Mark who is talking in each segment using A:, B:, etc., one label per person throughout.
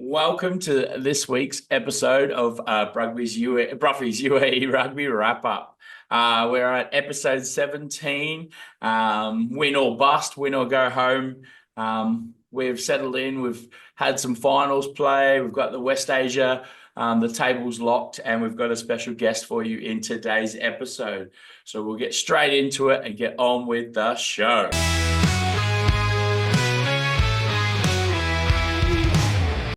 A: Welcome to this week's episode of Bruffys UAE Rugby Wrap Up. We're at episode 17, win or bust, win or go home. We've settled in, we've had some finals play, we've got the West Asia, the table's locked, and we've got a special guest for you in today's episode. So we'll get straight into it and get on with the show.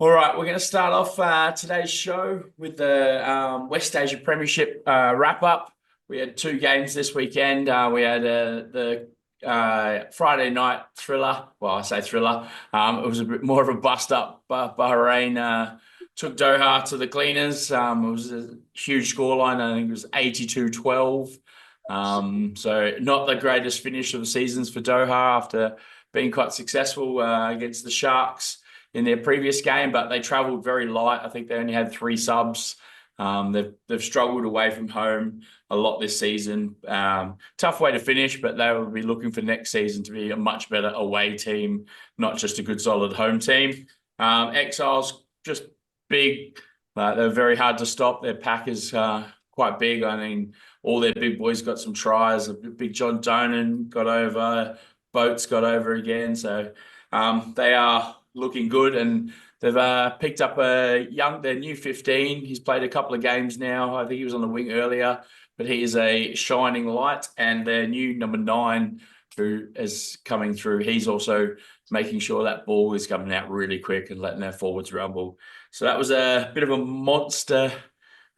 A: All right, we're going to start off today's show with the West Asia Premiership wrap-up. We had two games this weekend. We had the Friday night thriller. Well, I say thriller. It was a bit more of a bust-up. Bahrain took Doha to the cleaners. It was a huge scoreline. I think it was 82-12. So not the greatest finish of the seasons for Doha after being quite successful against the Sharks in their previous game, but they travelled very light. I think they only had 3 subs. They've struggled away from home a lot this season. Tough way to finish, but they will be looking for next season to be a much better away team, not just a good solid home team. Exiles, just big. They're very hard to stop. Their pack is quite big. I mean, all their big boys got some tries. Big John Donan got over. Boats got over again. So they are looking good, and they've picked up their new 15. He's played a couple of games now. I think he was on the wing earlier, but he is a shining light. And their new number 9, who is coming through, he's also making sure that ball is coming out really quick and letting their forwards rumble. So that was a bit of a monster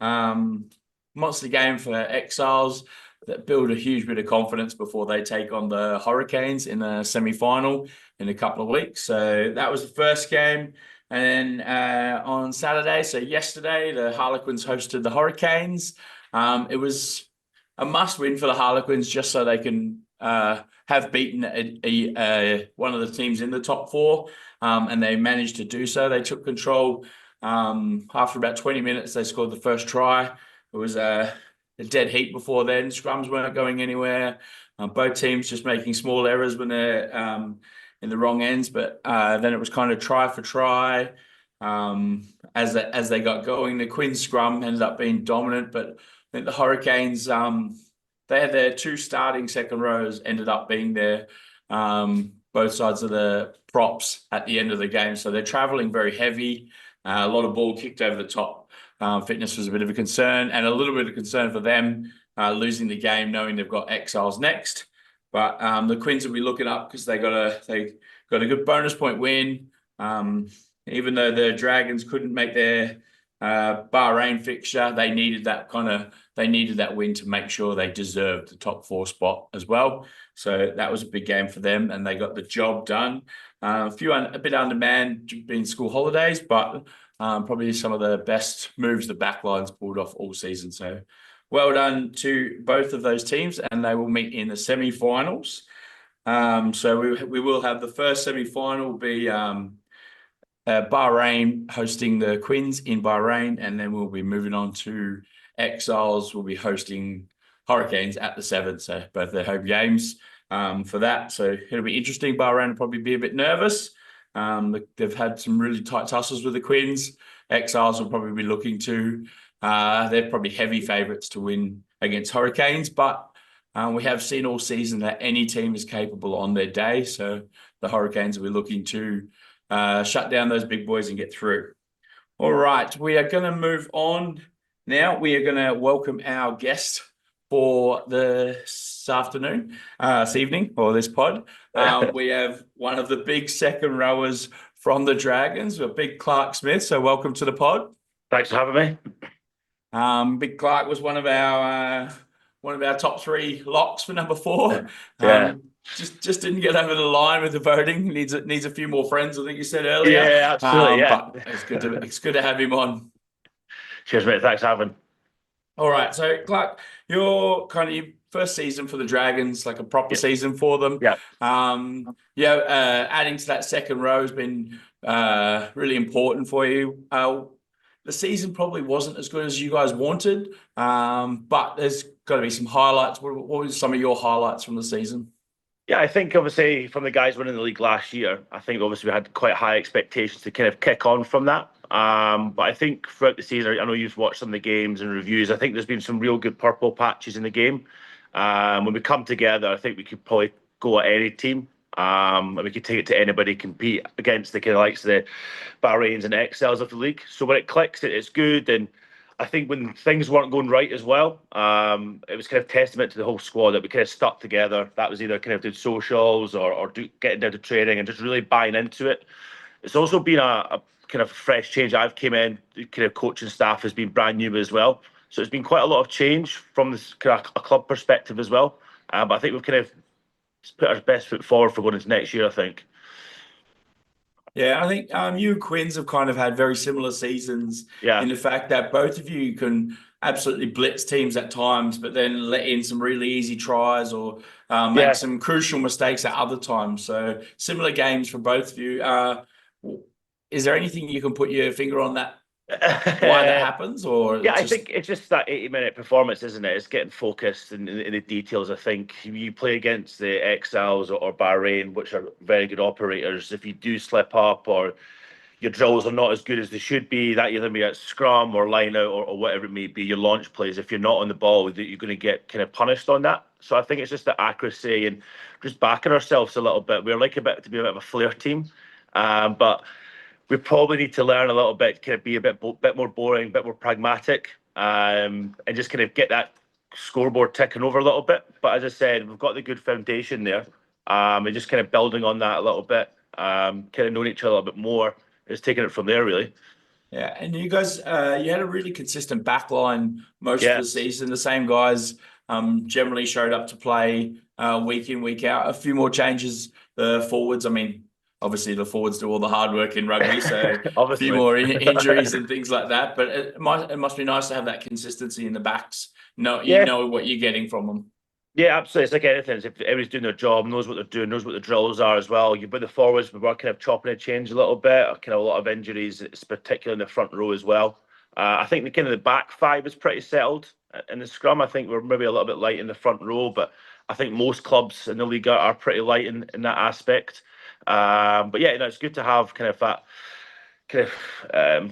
A: game for Exiles that build a huge bit of confidence before they take on the Hurricanes in the semi-final in a couple of weeks. So that was the first game. And then on Saturday, so yesterday, the Harlequins hosted the Hurricanes. It was a must-win for the Harlequins just so they can have beaten one of the teams in the top 4, and they managed to do so. They took control after about 20 minutes. They scored the first try. It was a dead heat before then. Scrums weren't going anywhere. Both teams just making small errors when they're in the wrong ends. But then it was kind of try for try. As they got going, the Quins scrum ended up being dominant. But I think the Hurricanes, they had their 2 starting second rows ended up being there, both sides of the props at the end of the game. So they're traveling very heavy. A lot of ball kicked over the top. Fitness was a bit of a concern, and a little bit of concern for them losing the game, knowing they've got Exiles next. But the Quins will be looking up because they got a good bonus point win. Even though the Dragons couldn't make their Bahrain fixture, they needed that win to make sure they deserved the top 4 spot as well. So that was a big game for them, and they got the job done. A bit undermanned being school holidays, but probably some of the best moves the backlines pulled off all season. So well done to both of those teams, and they will meet in the semi-finals. So we will have the first semi-final will be Bahrain hosting the Quins in Bahrain, and then we'll be moving on to Exiles. We'll be hosting Hurricanes at the 7th, so both their home games for that. So it'll be interesting. Bahrain will probably be a bit nervous. They've had some really tight tussles with the Quins. Exiles will probably be looking to, they're probably heavy favourites to win against Hurricanes, but we have seen all season that any team is capable on their day. So the Hurricanes will be looking to shut down those big boys and get through. All right, we are going to move on now. We are going to welcome our guest for this evening, or this pod. We have one of the big second rowers from the Dragons, a big Clark Smith. So welcome to the pod.
B: Thanks for having
A: me. Big Clark was one of our top 3 locks for number 4.
B: Yeah.
A: Just didn't get over the line with the voting. Needs a few more friends, I think you said earlier.
B: Yeah, absolutely.
A: But it's good to have him on.
B: Cheers, mate. Thanks for having.
A: All right, so Clark, your first season for the Dragons, like a proper season for them.
B: Yeah.
A: Adding to that second row has been really important for you. The season probably wasn't as good as you guys wanted, but there's got to be some highlights. What were some of your highlights from the season?
B: Yeah, I think obviously from the guys winning the league last year, I think obviously we had quite high expectations to kind of kick on from that. But I think throughout the season, I know you've watched some of the games and reviews. I think there's been some real good purple patches in the game. When we come together, I think we could probably go at any team. And we could take it to anybody, compete against the kind of likes of the Bahrains and Excels of the league. So when it clicks, it's good. And I think when things weren't going right as well, it was kind of testament to the whole squad that we kind of stuck together. That was either kind of doing socials or getting down to training and just really buying into it. It's also been a kind of fresh change. I've came in, the kind of coaching staff has been brand new as well. So it's been quite a lot of change from this kind of a club perspective as well. But I think we've kind of put our best foot forward for going into next year, I think.
A: Yeah, I think you and Quins have kind of had very similar seasons
B: Yeah.
A: in the fact that both of you can absolutely blitz teams at times, but then let in some really easy tries or make
B: Yeah.
A: some crucial mistakes at other times. So similar games for both of you. Is there anything you can put your finger on that why that happens, or
B: Yeah,
A: it's
B: I
A: just
B: think it's just that 80-minute performance, isn't it? It's getting focused in the details. I think you play against the XLs or Bahrain, which are very good operators. If you do slip up or your drills are not as good as they should be, that either be at scrum or line out or whatever it may be, your launch plays, if you're not on the ball, that you're going to get kind of punished on that. So I think it's just the accuracy and just backing ourselves a little bit. We're like a bit to be a bit of a flair team, but we probably need to learn a little bit, kind of be a bit more boring, a bit more pragmatic, and just kind of get that scoreboard ticking over a little bit. But as I said, we've got the good foundation there, and just kind of building on that a little bit, kind of knowing each other a little bit more, just taking it from there, really.
A: yeah, and you guys, you had a really consistent back line most of the
B: Yes.
A: season. The same guys generally showed up to play week in, week out. A few more changes. The forwards, I mean, obviously the forwards do all the hard work in rugby, so a few
B: Obviously.
A: more injuries and things like that. But it must be nice to have that consistency in the backs. No, you
B: Yeah.
A: know what you're getting from them.
B: Yeah, absolutely. It's like anything. If everybody's doing their job, knows what they're doing, knows what the drills are as well. You put the forwards, we were kind of chopping and change a little bit. Kind of a lot of injuries, it's particularly in the front row as well. I think the kind of the back five is pretty settled in the scrum. I think we're maybe a little bit light in the front row, but I think most clubs in the league are pretty light in that aspect. But yeah, it's good to have kind of that kind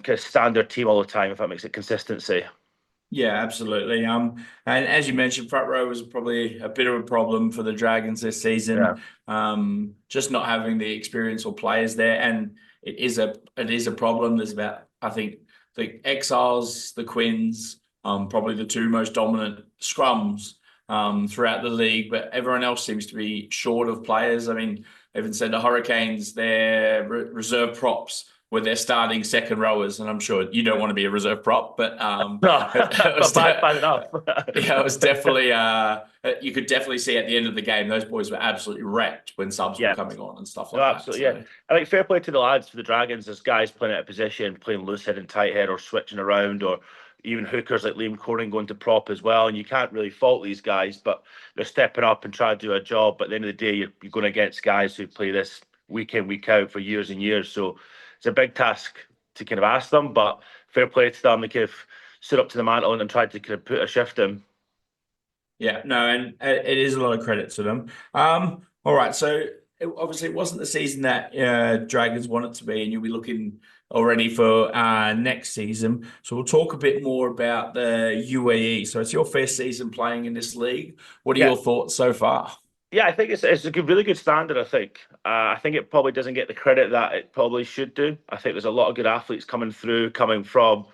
B: of standard team all the time, if that makes it consistency.
A: Yeah, absolutely. And as you mentioned, front row was probably a bit of a problem for the Dragons this
B: Yeah.
A: season. Just not having the experience or players there, and it is a problem. There's about, I think, the Exiles, the Quins, probably the two most dominant scrums throughout the league, but everyone else seems to be short of players. I mean, I even said the Hurricanes, their reserve props were their starting second rowers, and I'm sure you don't want to be a reserve prop, but
B: No,
A: it was
B: but bad enough.
A: yeah, it was definitely you could definitely see at the end of the game those boys were absolutely wrecked when subs were
B: Yeah.
A: coming on and stuff
B: No,
A: like that.
B: absolutely. Yeah.
A: So
B: I think fair play to the lads for the Dragons. There's guys playing out of position, playing loose head and tight head, or switching around, or even hookers like Liam Coring going to prop as well. And you can't really fault these guys, but they're stepping up and trying to do a job. But at the end of the day, you're going against guys who play this week in, week out for years and years. So it's a big task to kind of ask them, but fair play to them. They kind of stood up to the mantle and tried to kind of put a shift in.
A: yeah, no, and it is a lot of credit to them. All right, so obviously it wasn't the season that Dragons want it to be, and you'll be looking already for next season. So we'll talk a bit more about the UAE. So it's your first season playing in this league. What are
B: Yeah.
A: your thoughts so far?
B: Yeah, I think it's a good, really good standard. I think it probably doesn't get the credit that it probably should do. I think there's a lot of good athletes coming through, coming from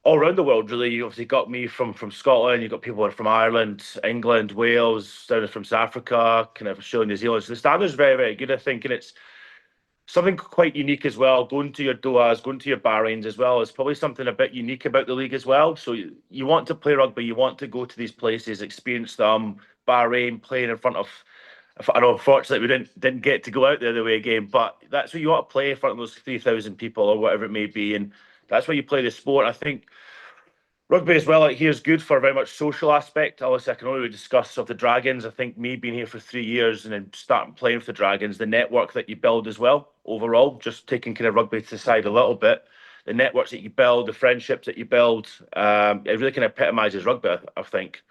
B: all around the world. Really, you obviously got me from Scotland. You got people from Ireland, England, Wales, down from South Africa, kind of Australia, New Zealand. So the standard's very, very good. I think, and it's something quite unique as well. Going to your Dohas, going to your Bahrains as well is probably something a bit unique about the league as well. So you want to play rugby, you want to go to these places, experience them. Bahrain playing in front of. I know, unfortunately, we didn't get to go out there the away game, but that's where you want to play in front of those 3,000 people or whatever it may be, and that's where you play the sport. I think rugby as well, like here, is good for a very much social aspect. Obviously, I can only discuss of the Dragons. I think me being here for 3 years and then starting playing with the Dragons, the network that you build as well, overall, just taking kind of rugby to the side a little bit, the networks that you build, the friendships that you build, it really kind of epitomises rugby, I think.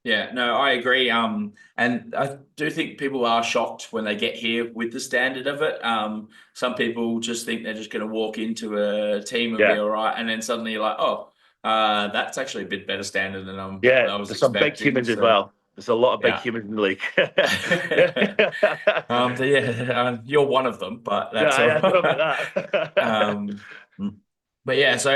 A: Yeah, no, I agree. And I do think people are shocked when they get here with the standard of it. Some people just think they're just going to walk into a team and be
B: Yeah.
A: all right, and then suddenly you're like, oh, that's actually a bit better standard than
B: Yeah,
A: I was
B: there's some big
A: expecting.
B: humans as
A: So
B: well. There's a lot of big
A: yeah.
B: humans in the league.
A: You're one of them, but that's
B: Yeah,
A: all
B: I don't know
A: right.
B: about that.
A: Um, but yeah, so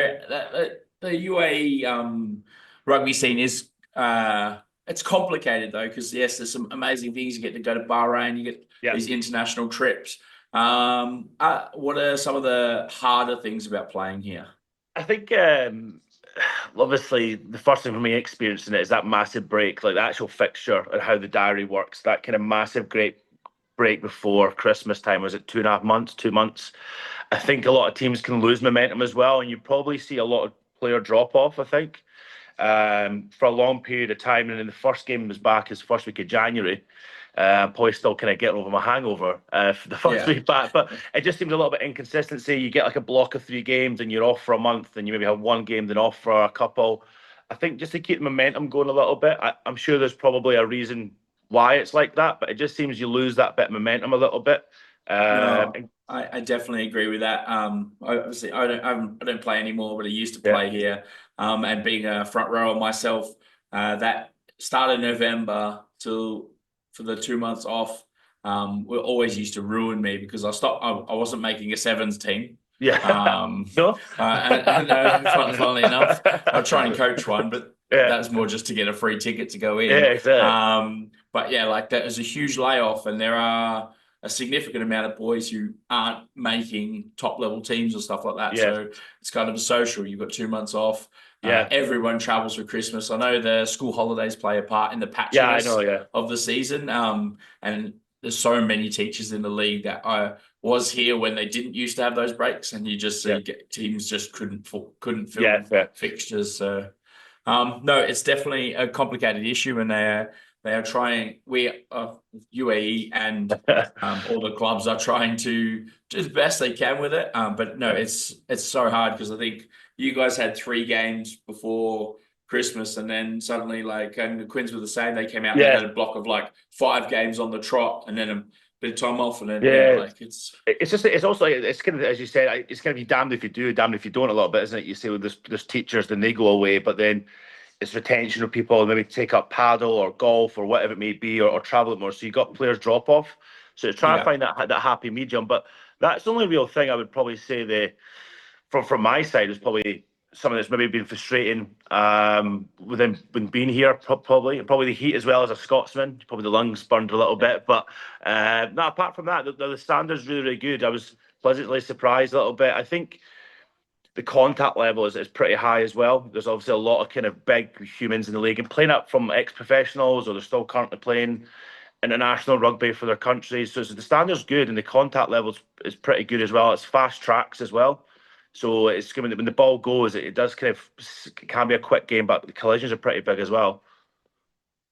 A: the UAE rugby scene is it's complicated though, because yes, there's some amazing things. You get to go to Bahrain, you get
B: Yeah,
A: these international trips. What are some of the harder things about playing here?
B: I think obviously the first thing for me experiencing it is that massive break, like the actual fixture and how the diary works. That kind of massive great break before Christmas time. Was it 2.5 months, 2 months? I think a lot of teams can lose momentum as well, and you probably see a lot of player drop off. I think for a long period of time, and then the first game was back as first week of January. Probably still kind of getting over my hangover for the first
A: Yeah,
B: week back, but it just seems a little bit inconsistency. You get like a block of 3 games, and you're off for a month, and you maybe have one game, then off for a couple. I think just to keep the momentum going a little bit. I'm sure there's probably a reason why it's like that, but it just seems you lose that bit of momentum a little bit.
A: no,
B: And
A: I definitely agree with that. Obviously, I don't play anymore, but I used to
B: yeah,
A: play here. And being a front rower myself, that started November till for the 2 months off, we always used to ruin me because I stopped. I wasn't making a sevens team.
B: yeah,
A: Um,
B: no,
A: funnily enough, I'll try and coach one, but
B: yeah,
A: that's more just to get a free ticket to go
B: yeah,
A: in.
B: exactly.
A: But yeah, like that was a huge layoff, and there are a significant amount of boys who aren't making top level teams or stuff like that.
B: Yeah,
A: So it's kind of a social. You've got 2 months off.
B: yeah,
A: Everyone travels for Christmas. I know the school holidays play a part in the
B: yeah. I know.
A: patchiness
B: Yeah,
A: of the season. And there's so many teachers in the league that I was here when they didn't used to have those breaks, and you just
B: yeah,
A: see teams just couldn't
B: yeah,
A: fill
B: yeah,
A: fixtures. So no, it's definitely a complicated issue, and they are trying. We UAE and all the clubs are trying to do the best they can with it. But no, it's so hard because I think you guys had 3 games before Christmas, and then suddenly, like, and the Quins were the same. They came out and they
B: yeah.
A: had a block of like 5 games on the trot, and then a bit of time off, and then yeah,
B: Yeah,
A: like it's
B: it's just it's also it's kind of as you said, it's going to be damned if you do, damned if you don't a little bit, isn't it? You say with there's teachers, then they go away, but then it's retention of people, maybe take up paddle or golf or whatever it may be, or travel it more. So you got players drop off. So try to
A: yeah,
B: find that happy medium. But that's the only real thing I would probably say from my side is probably something that's maybe been frustrating within when being here, probably the heat as well as a Scotsman, probably the lungs burned a little
A: yeah,
B: bit, but no, apart from that, the standard's really good. I was pleasantly surprised a little bit. I think the contact level is pretty high as well. There's obviously a lot of kind of big humans in the league and playing up from ex-professionals, or they're still currently playing international rugby for their countries. So the standard's good and the contact level is pretty good as well. It's fast tracks as well. So it's when the ball goes, it does kind of it can be a quick game, but the collisions are pretty big as well.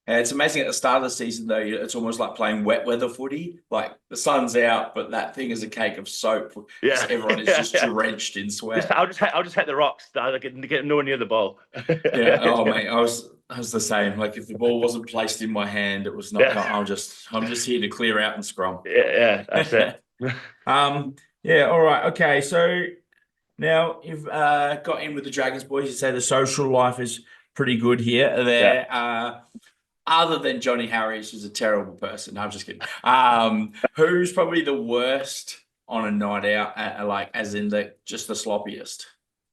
A: And it's amazing at the start of the season, though, it's almost like playing wet weather footy. Like the sun's out, but that thing is a cake of soap because
B: Yeah,
A: everyone is
B: yeah,
A: just
B: yeah.
A: drenched in
B: Just
A: sweat.
B: I'll just hit the rocks. I get nowhere near the ball.
A: Yeah. Oh, mate, I was the same. Like if the ball wasn't placed in my hand, it was not.
B: Yeah,
A: I'm just here to clear out and scrum.
B: yeah, yeah. That's it.
A: Um. Yeah. All right. Okay. So now you've got in with the Dragons boys. You say the social life is pretty good here.
B: Yeah.
A: There. Other than Johnny Harris, who's a terrible person. No, I'm just kidding. Who's probably the worst on a night out? Like, as in the just the sloppiest.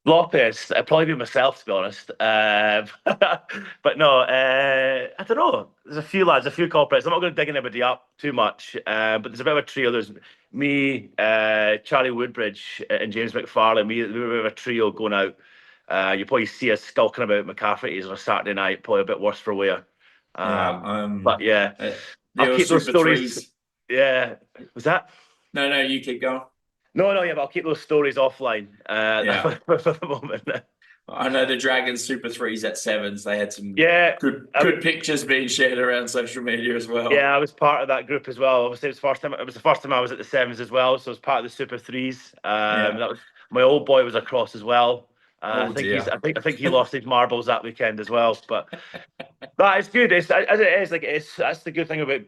B: Lopez, I'd probably be myself to be honest. But no, I don't know. There's a few lads, a few culprits. I'm not going to dig anybody up too much, but there's a bit of a trio. There's me, Charlie Woodbridge, and James McFarlane. We're a bit of a trio going out. You probably see us skulking about McCafferty's on a Saturday night, probably a bit worse for wear.
A: Yeah.
B: But yeah,
A: Uh,
B: I'll
A: there were
B: keep those
A: super
B: stories.
A: threes.
B: Yeah, was that?
A: No, no, you keep going.
B: No, no, yeah, but I'll keep those stories offline
A: Yeah.
B: for the moment.
A: I know the Dragons super threes at sevens. They had some
B: Yeah,
A: good pictures being shared around social media as well.
B: yeah, I was part of that group as well. Obviously, it was the first time I was at the sevens as well, so I was part of the Super Threes.
A: Yeah.
B: That was my old boy was across as well.
A: Oh dear.
B: I think he lost his marbles that weekend as well. But That is good. It's as it is. Like that's the good thing about,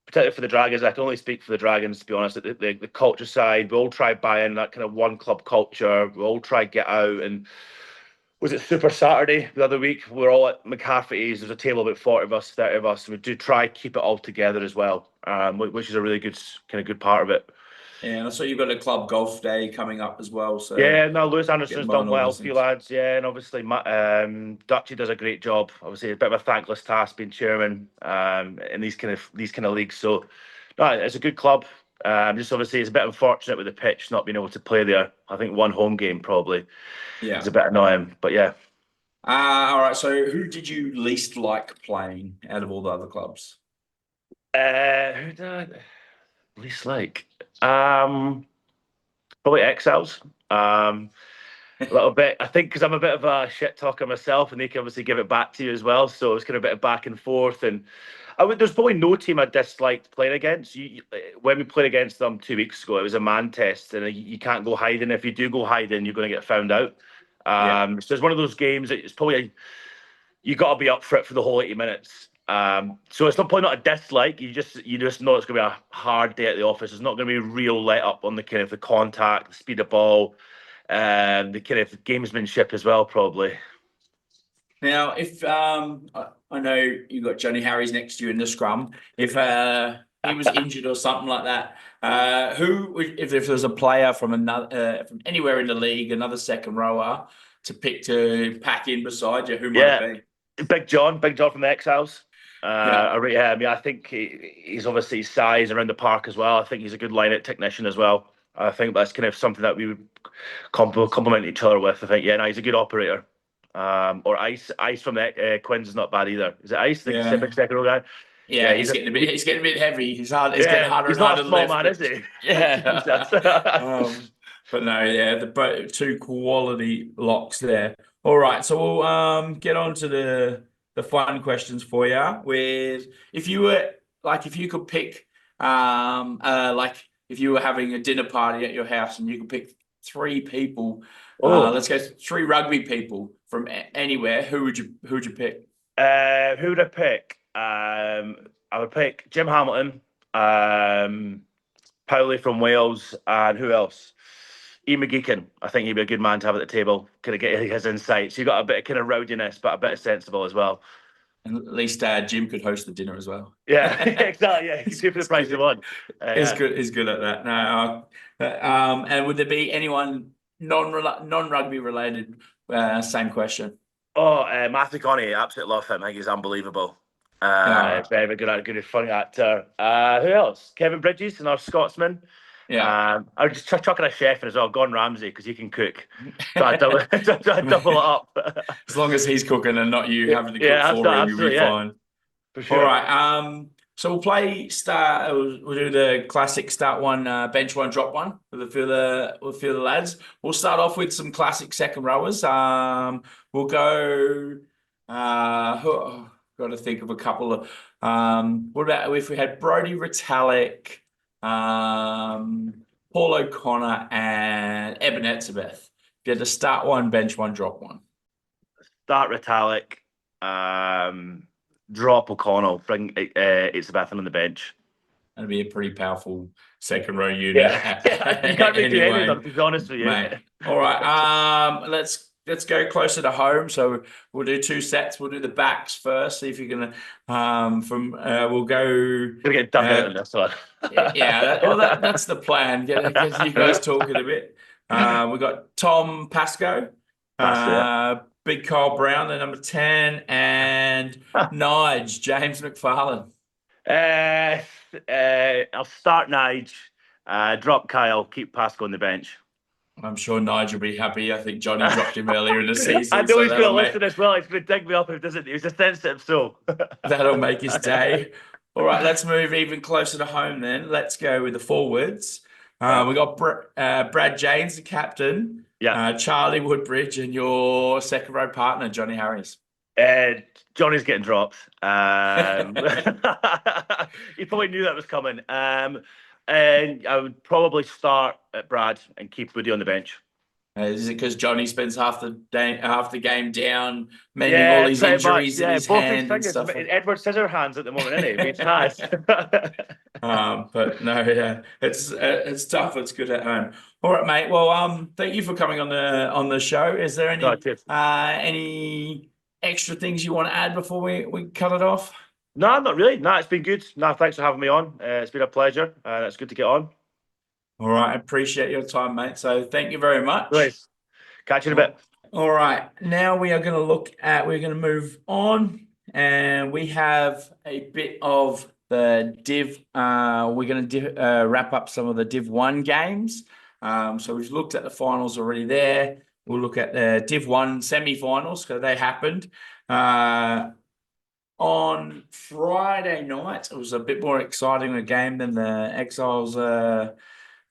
B: particularly for the Dragons. I can only speak for the Dragons, to be honest. The culture side, we all try buy in that kind of one club culture. We all try get out. And was it Super Saturday the other week? We're all at McCafferty's. There's a table of about 40 of us, 30 of us. We do try keep it all together as well, which is a really good kind of good part of it.
A: And I saw you've got a club golf day coming up as well. So
B: Yeah, no, Lewis
A: get
B: Anderson's
A: involved
B: done
A: in all
B: well, a
A: those
B: few
A: things.
B: lads. Yeah, and obviously Dutchy does a great job. Obviously, a bit of a thankless task being chairman in these kind of leagues. So, no, it's a good club. Just obviously, it's a bit unfortunate with the pitch not being able to play there. I think one home game probably is
A: Yeah.
B: a bit annoying, but yeah.
A: All right. So who did you least like playing out of all the other clubs?
B: Who did I least like? Probably Excels. A little bit. I think because I'm a bit of a shit talker myself, and they can obviously give it back to you as well. So it's kind of a bit of back and forth. And there's probably no team I disliked playing against. When we played against them 2 weeks ago, it was a man test, and you can't go hiding. If you do go hiding, you're going to get found out.
A: Yeah.
B: So it's one of those games that it's probably you got to be up for it for the whole 80 minutes. So it's not probably not a dislike. You just know it's going to be a hard day at the office. It's not going to be real let up on the kind of the contact, the speed of ball, the kind of gamesmanship as well, probably.
A: Now, if I know you got Johnny Harris next to you in the scrum, if he was injured or something like that, if there's a player from another from anywhere in the league, another second rower to pick to pack in beside you, who might
B: Yeah,
A: it be?
B: Big John from the X-House.
A: Yeah.
B: I rate him. Yeah, I think he's obviously his size around the park as well. I think he's a good line-out technician as well. I think that's kind of something that we would complement each other with. I think, yeah, no, he's a good operator. Or Ice from the Quins is not bad either. Is it Ice, the
A: Yeah.
B: Pacific second row guy? Yeah,
A: Yeah, he's getting a bit heavy. It's getting
B: yeah,
A: harder
B: he's
A: and
B: not
A: harder
B: a
A: to
B: small
A: lift,
B: man, is
A: but
B: he?
A: yeah.
B: Jesus.
A: But no, yeah, two quality locks there. All right, so we'll get on to the fun questions for you. With if you were if you could pick like if you were having a dinner party at your house and you could pick three people,
B: Oh,
A: let's go three rugby people from anywhere. Who would you pick?
B: who would I pick? I would pick Jim Hamilton, Powley from Wales, and who else? Ian McGeechan. I think he'd be a good man to have at the table. Kind of get his insights. You got a bit of kind of rowdiness, but a bit of sensible as well.
A: And at least Jim could host the dinner as well.
B: Yeah, exactly. Yeah, you can do for the
A: It's
B: price of
A: good.
B: one.
A: He's
B: Yeah.
A: good. He's good at that. No, and would there be anyone non rugby related? Same question.
B: Oh, Matthew Connie, absolutely love him. I think he's unbelievable.
A: Yeah,
B: Very good, funny actor. Who else? Kevin Bridges, another Scotsman.
A: yeah.
B: I was just chucking a chef in as well, Gordon Ramsay, because he can cook. So I double, so I double it up.
A: As long as he's cooking and not you having to cook
B: Yeah,
A: for him, you'll be
B: absolutely, yeah,
A: fine.
B: for
A: All
B: sure.
A: right. So we'll play start. We'll do the classic start one, bench one, drop one with a few of the lads. We'll start off with some classic second rowers. We'll go. Got to think of a couple of. What about if we had Brody Retallick, Paul O'Connor, and Eben Etzebeth? If you had to start one, bench one, drop one.
B: Start Retallick, drop O'Connell, bring it's Bethan on the bench.
A: That'd be a pretty powerful second row unit
B: Yeah, yeah, you can't really do any of
A: anyway,
B: them, to be honest with you.
A: mate. All right. Let's go closer to home. So we'll do two sets. We'll do the backs first. See if you're gonna we'll go
B: Gonna get dug out
A: uh
B: on this one.
A: yeah, that's the plan. Get you guys talking a bit. We've got Tom Pascoe,
B: That's it.
A: Big Kyle Brown, the number 10, and Nige, James McFarlane.
B: I'll start Nige, drop Kyle, keep Pascal on the bench.
A: I'm sure Nigel will be happy. I think Johnny dropped him earlier in the
B: I
A: season,
B: know
A: so
B: he's going to listen as well. He's going to dig me up if he doesn't. He's a sensitive soul.
A: that'll make his day. All right, let's move even closer to home then. Let's go with the forwards. We got Brad James, the captain,
B: Yeah.
A: Charlie Woodbridge, and your second row partner, Johnny Harris.
B: Johnny's getting dropped. He probably knew that was coming. And I would probably start at Brad and keep Woody on the bench.
A: Is it because Johnny spends half the day, half the game down, mending all
B: Yeah,
A: these
B: pretty much.
A: injuries in
B: Yeah,
A: his
B: Bruffys
A: hand
B: thing
A: and
B: is
A: stuff?
B: Edward Scissorhands at the moment, isn't he? He's has.
A: But no, yeah, it's tough. It's good at home. All right, mate. Well, thank you for coming on the show. Is there
B: No, cheers.
A: any extra things you want to add before we cut it off?
B: No, not really. No, it's been good. No, thanks for having me on. It's been a pleasure. It's good to get on.
A: All right, I appreciate your time, mate. So thank you very much.
B: Nice. Catch you in a bit.
A: All right, now we are going to we're going to move on, and we have a bit of the Div. We're going to wrap up some of the Div 1 games. So we've looked at the finals already there. We'll look at the Div 1 semi-finals because they happened. On Friday night, it was a bit more exciting a game than the Exiles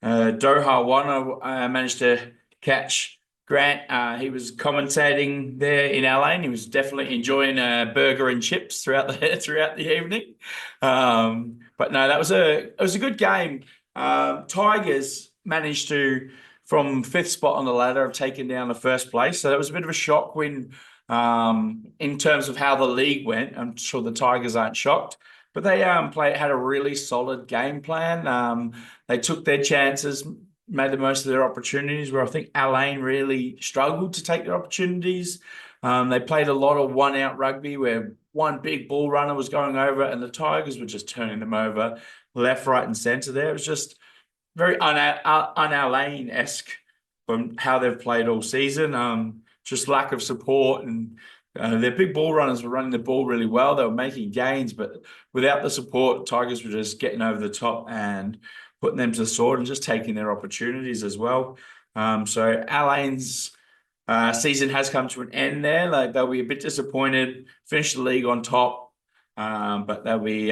A: Doha one. I managed to catch Grant. He was commentating there in LA, and he was definitely enjoying a burger and chips throughout the throughout the evening. But no, it was a good game. Tigers managed to, from fifth spot on the ladder, have taken down the first place. So that was a bit of a shock win in terms of how the league went. I'm sure the Tigers aren't shocked. But they had a really solid game plan. They took their chances, made the most of their opportunities, where I think Alain really struggled to take their opportunities. They played a lot of one-out rugby where one big ball runner was going over and the Tigers were just turning them over left, right, and centre there. It was just very un-Alain-esque from how they've played all season. Just lack of support, and their big ball runners were running the ball really well. They were making gains, but without the support, Tigers were just getting over the top and putting them to the sword and just taking their opportunities as well. So Alain's season has come to an end there. Like, they'll be a bit disappointed, finish the league on top, but they'll be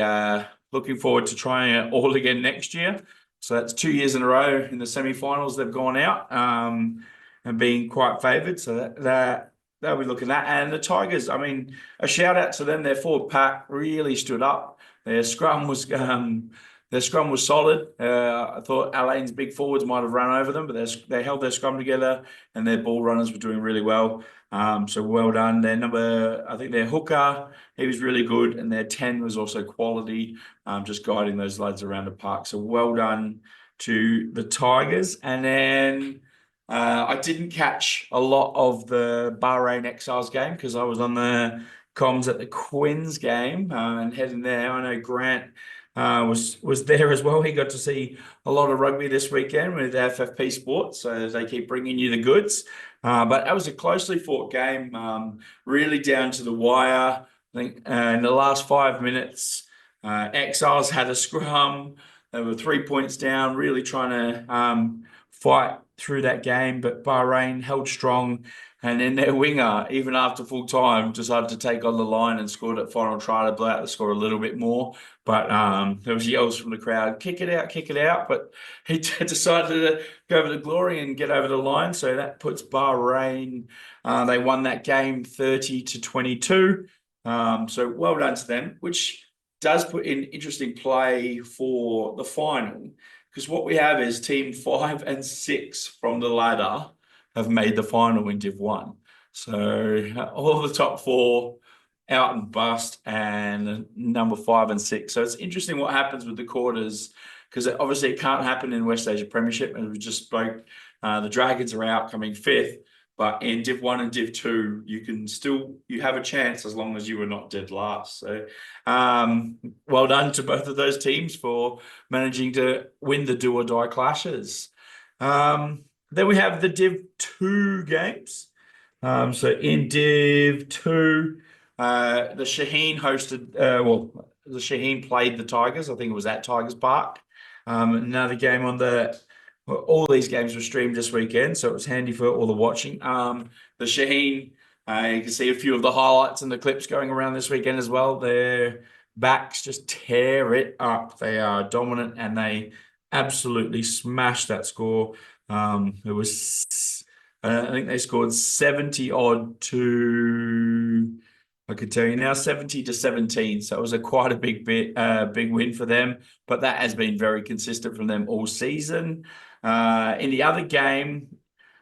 A: looking forward to trying it all again next year. So that's 2 years in a row in the semi-finals they've gone out and being quite favoured. So that they'll be looking at. And the Tigers, I mean, a shout out to them. Their forward pack really stood up. Their scrum was solid. I thought Alain's big forwards might have run over them, but they held their scrum together, and their ball runners were doing really well. So well done. I think their hooker, he was really good, and their 10 was also quality, just guiding those lads around the park. So well done to the Tigers. And then I didn't catch a lot of the Bahrain Exiles game because I was on the comms at the Quins game and heading there. I know Grant was there as well. He got to see a lot of rugby this weekend with FFP Sports, so they keep bringing you the goods. But that was a closely fought game, really down to the wire. I think in the last 5 minutes, Exiles had a scrum. They were 3 points down, really trying to fight through that game, but Bahrain held strong. And then their winger, even after full time, decided to take on the line and scored at final try to blow out the score a little bit more. But there was yells from the crowd, kick it out, kick it out. But he decided to go over to glory and get over the line. So that puts Bahrain, they won that game 30-22. So well done to them, which does put in interesting play for the final. Because what we have is team 5 and 6 from the ladder have made the final in Div 1. So all the top 4 out and bust, and number 5 and 6. So it's interesting what happens with the quarters, because obviously it can't happen in West Asia Premiership, as we just spoke. The Dragons are out coming 5th, but in Div 1 and Div 2, you have a chance as long as you are not dead last. So well done to both of those teams for managing to win the do or die clashes. Then we have the Div 2 games. So in Div 2, the Shaheen the Shaheen played the Tigers. I think it was at Tigers Park. Another game all these games were streamed this weekend, so it was handy for all the watching. The Shaheen, you can see a few of the highlights and the clips going around this weekend as well. Their backs just tear it up. They are dominant, and they absolutely smashed that score. It was, I think they scored 70 odd to, I could tell you now, 70-17. So it was quite a big win for them, but that has been very consistent from them all season. In the other game,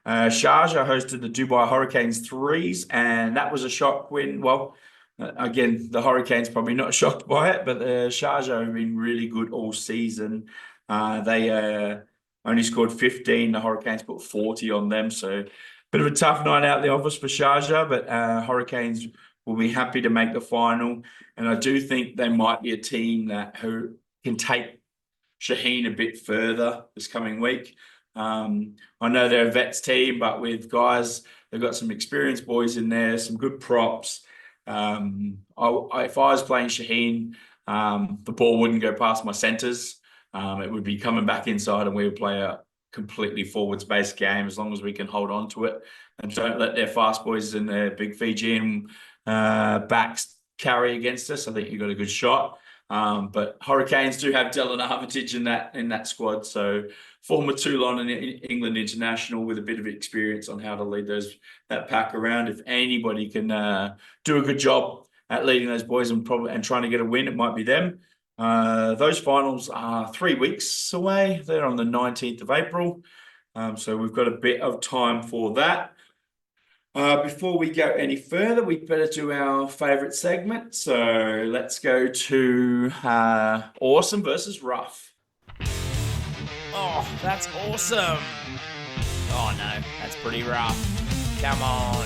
A: Sharjah hosted the Dubai Hurricanes Threes, and that was a shock win. Well, again, the Hurricanes probably not shocked by it, but the Sharjah have been really good all season. They only scored 15. The Hurricanes put 40 on them, so bit of a tough night out in the office for Sharjah, but Hurricanes will be happy to make the final. And I do think they might be a team who can take Shaheen a bit further this coming week. I know they're a vets team, but with guys, they've got some experienced boys in there, some good props. If I was playing Shaheen, the ball wouldn't go past my centres. It would be coming back inside, and we would play a completely forwards-based game as long as we can hold on to it and don't let their fast boys and their big Fijian backs carry against us. I think you've got a good shot. But Hurricanes do have Dylan Armitage in that squad. So former Toulon and England international with a bit of experience on how to lead that pack around. If anybody can do a good job at leading those boys and trying to get a win, it might be them. Those finals are 3 weeks away. They're on the 19th of April. So we've got a bit of time for that. Before we go any further, we better do our favourite segment. So let's go to awesome versus rough.
C: Oh, that's awesome. Oh no, that's pretty rough. Come on.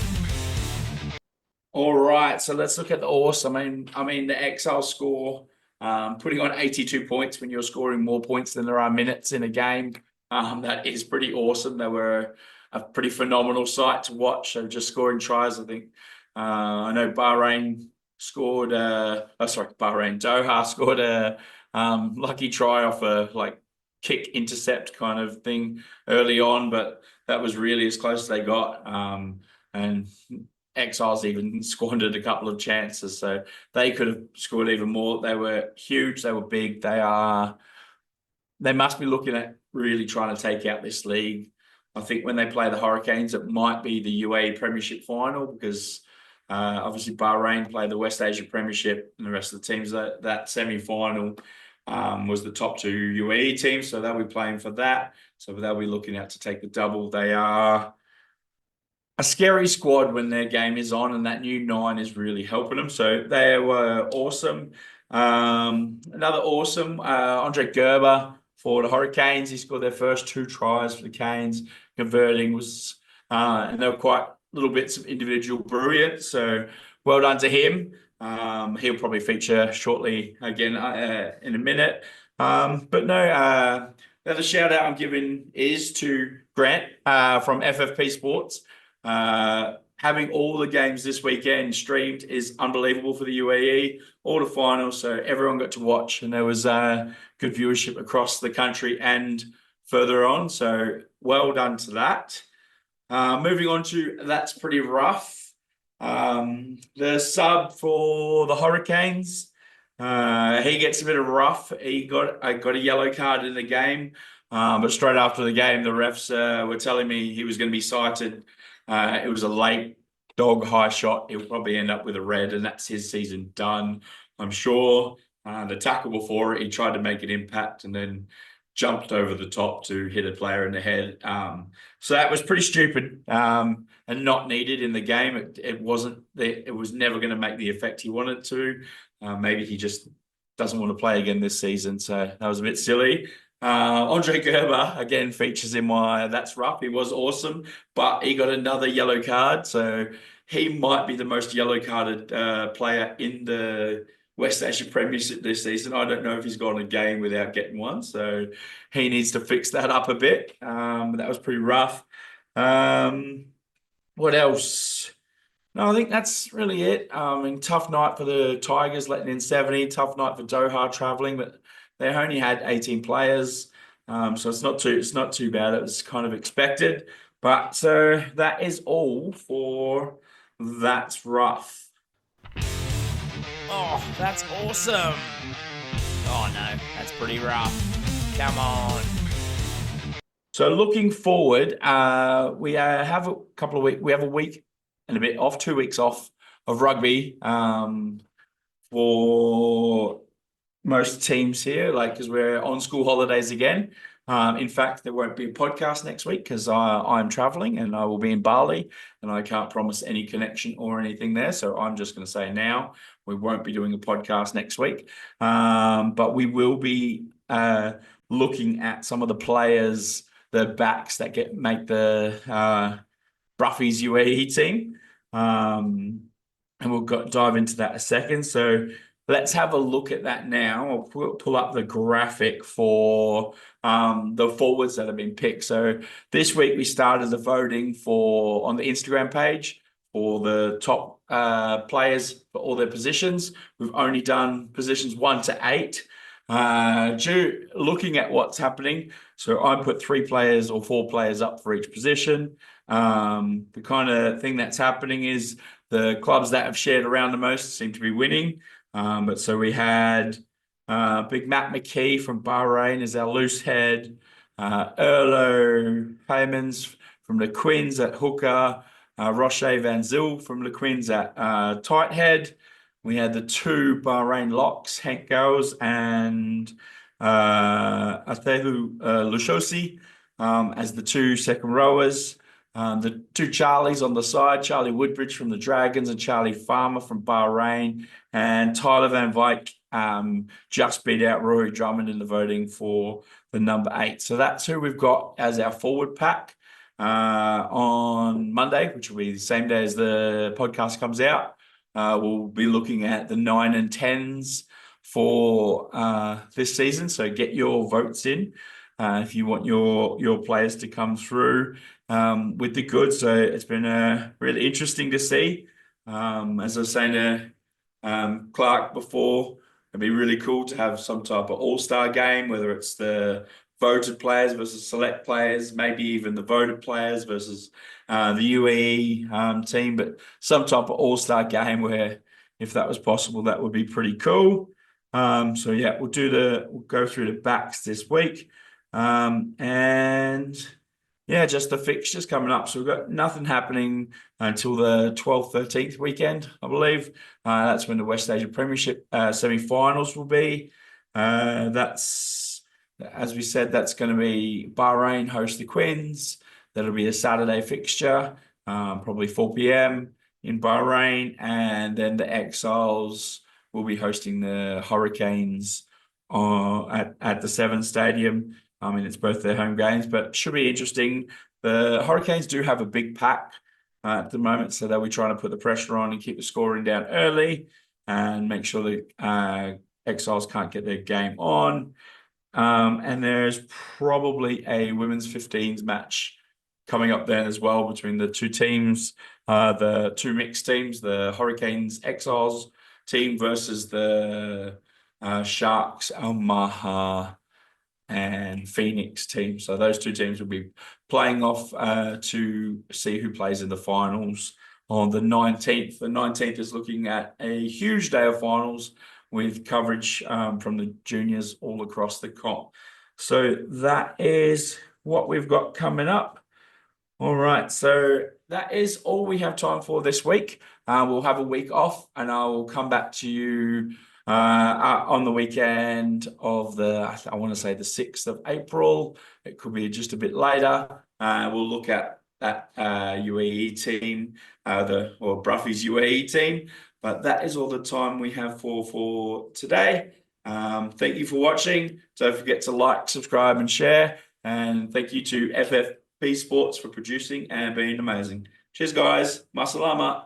A: All right, so let's look at the awesome. I mean the Exile score, putting on 82 points when you're scoring more points than there are minutes in a game. That is pretty awesome. They were a pretty phenomenal sight to watch. So just scoring tries, I think. I know Doha scored a lucky try off a kick intercept kind of thing early on, but that was really as close as they got. And Exiles even squandered a couple of chances, so they could have scored even more. They were huge. They were big. They must be looking at really trying to take out this league. I think when they play the Hurricanes, it might be the UAE Premiership final because obviously Bahrain play the West Asia Premiership and the rest of the teams. That semi-final was the top two UAE teams, so they'll be playing for that. So they'll be looking out to take the double. They are a scary squad when their game is on, and that new 9 is really helping them. So they were awesome. Another awesome, Andre Gerber for the Hurricanes. He scored their first 2 tries for the Canes, converting and there were quite little bits of individual brilliance. So well done to him. He'll probably feature shortly again in a minute. But no, the other shout out I'm giving is to Grant from FFP Sports. Having all the games this weekend streamed is unbelievable for the UAE, all the finals, so everyone got to watch, and there was good viewership across the country and further on, so well done to that. Moving on to That's Pretty Rough. The sub for the Hurricanes, he gets a bit of rough. He got a yellow card in the game, but straight after the game, the refs were telling me he was going to be cited. It was a late dog high shot. He'll probably end up with a red, and that's his season done, I'm sure. The tackle before it, he tried to make an impact and then jumped over the top to hit a player in the head. So that was pretty stupid and not needed in the game. It was never going to make the effect he wanted to. Maybe he just doesn't want to play again this season. So that was a bit silly. Andre Gerber again features in my That's Rough. He was awesome, but he got another yellow card, so he might be the most yellow carded player in the West Asia Premiership this season. I don't know if he's gone a game without getting one, so he needs to fix that up a bit. That was pretty rough. What else? No, I think that's really it. Tough night for the Tigers, letting in 70. Tough night for Doha traveling, but they only had 18 players, so it's not too bad. It was kind of expected. But so that is all for That's Rough.
C: Oh, that's awesome. Oh no, that's pretty rough. Come on.
A: So looking forward, we have a couple of weeks. We have a week and a bit off, 2 weeks off of rugby for most teams here, because we're on school holidays again. In fact, there won't be a podcast next week because I'm traveling and I will be in Bali, and I can't promise any connection or anything there. So I'm just going to say now we won't be doing a podcast next week, but we will be looking at some of the players, the backs that make the Bruffys UAE team. And we'll dive into that in a second. So let's have a look at that now. I'll pull up the graphic for the forwards that have been picked. So this week we started the voting on the Instagram page for the top players for all their positions. We've only done positions 1 to 8. Looking at what's happening, so I put 3 players or 4 players up for each position. The kind of thing that's happening is the clubs that have shared around the most seem to be winning. But so we had big Matt McKee from Bahrain as our loose head, Erlo Paymans from the Quins at hooker, Roche Van Zyl from the Quins at tight head. We had the 2 Bahrain locks, Hank Gales and Athehu Lushosi as the 2 second rowers. The 2 Charlies on the side, Charlie Woodbridge from the Dragons and Charlie Farmer from Bahrain. And Tyler Van Wyk just beat out Rory Drummond in the voting for the number 8. So that's who we've got as our forward pack on Monday, which will be the same day as the podcast comes out. We'll be looking at the 9 and 10s for this season. So get your votes in if you want your players to come through with the goods. So it's been really interesting to see. As I was saying to Clark before, it'd be really cool to have some type of all-star game, whether it's the voted players versus select players, maybe even the voted players versus the UAE team, but some type of all-star game where, if that was possible, that would be pretty cool. So yeah, we'll go through the backs this week. And yeah, just the fixtures coming up. So we've got nothing happening until the 12th, 13th weekend, I believe. That's when the West Asia Premiership semi-finals will be. That's, as we said, that's going to be Bahrain host the Quins. That'll be a Saturday fixture, probably 4 p.m. in Bahrain. And then the Exiles will be hosting the Hurricanes at the Seven Stadium. I mean, it's both their home games, but it should be interesting. The Hurricanes do have a big pack at the moment, so they'll be trying to put the pressure on and keep the scoring down early and make sure the Exiles can't get their game on. And there's probably a women's 15s match coming up then as well between the 2 teams, the 2 mixed teams, the Hurricanes Exiles team versus the Sharks Al Maha and Phoenix team. So those 2 teams will be playing off to see who plays in the finals on the 19th. The 19th is looking at a huge day of finals with coverage from the juniors all across the comp. So that is what we've got coming up. All right, so that is all we have time for this week. We'll have a week off and I will come back to you on the weekend of I want to say the 6th of April. It could be just a bit later. We'll look at that UAE team, or Bruffys UAE team. But that is all the time we have for today. Thank you for watching. Don't forget to like, subscribe, and share. And thank you to FFP Sports for producing and being amazing. Cheers, guys. Masalama.